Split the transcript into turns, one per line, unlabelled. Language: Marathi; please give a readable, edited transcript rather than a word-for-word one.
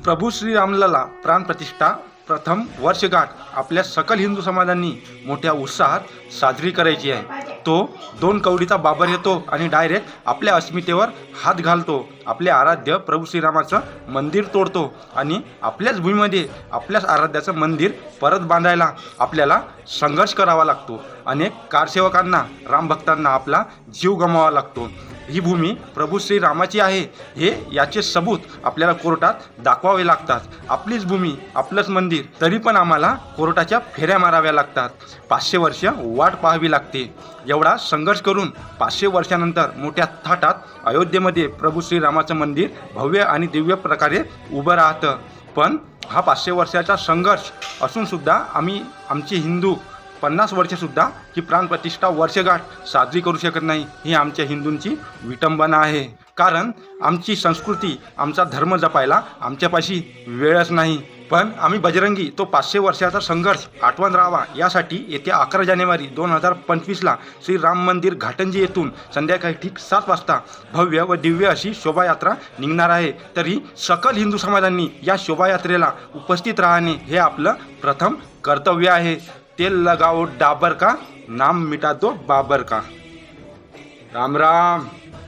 प्रभू श्रीरामलला प्राणप्रतिष्ठा प्रथम वर्षगाठ आपल्या सकल हिंदू समाजांनी मोठ्या उत्साहात साजरी करायची आहे। तो 2 कवडीचा बाबर येतो आणि डायरेक्ट आपल्या अस्मितेवर हात घालतो, आपले आराध्य प्रभू श्रीरामाचं मंदिर तोडतो आणि आपल्याच भूमीमध्ये आपल्याच आराध्याचं मंदिर परत बांधायला आपल्याला संघर्ष करावा लागतो। अनेक कारसेवकांना, रामभक्तांना आपला जीव गमवावा लागतो। ही भूमी प्रभू श्रीरामाची आहे हे याचे सबूत आपल्याला कोर्टात दाखवावे लागतात। आपलीच भूमी, आपलंच मंदिर, तरी पण आम्हाला कोर्टाच्या फेऱ्या माराव्या लागतात। 500 वर्ष वाट पाहावी लागते। एवढा संघर्ष करून 500 वर्षानंतर मोठ्या थाटात अयोध्येमध्ये प्रभू श्रीरामाचं मंदिर भव्य आणि दिव्य प्रकारे उभं राहतं। पण हा 500 वर्षाचा संघर्ष असून सुद्धा आम्ही आमची हिंदू 50 वर्षसुद्धा ही प्राणप्रतिष्ठा वर्षगाठ साजरी करू शकत नाही। ही आमच्या हिंदूंची विटंबना आहे, कारण आमची संस्कृती, आमचा धर्म जपायला आमच्यापाशी वेळच नाही। पण आम्ही बजरंगी तो 500 वर्षाचा संघर्ष आठवण राहावा यासाठी येत्या 11 जानेवारी 2025ला श्री राम मंदिर घाटंजी येथून संध्याकाळी ठीक 7 वाजता भव्य व दिव्य अशी शोभायात्रा निघणार आहे। तरी सकल हिंदू समाजांनी या शोभायात्रेला उपस्थित राहणे हे आपलं प्रथम कर्तव्य आहे। तेल लगाओ डाबर का, नाम मिटा दो बाबर का। राम राम।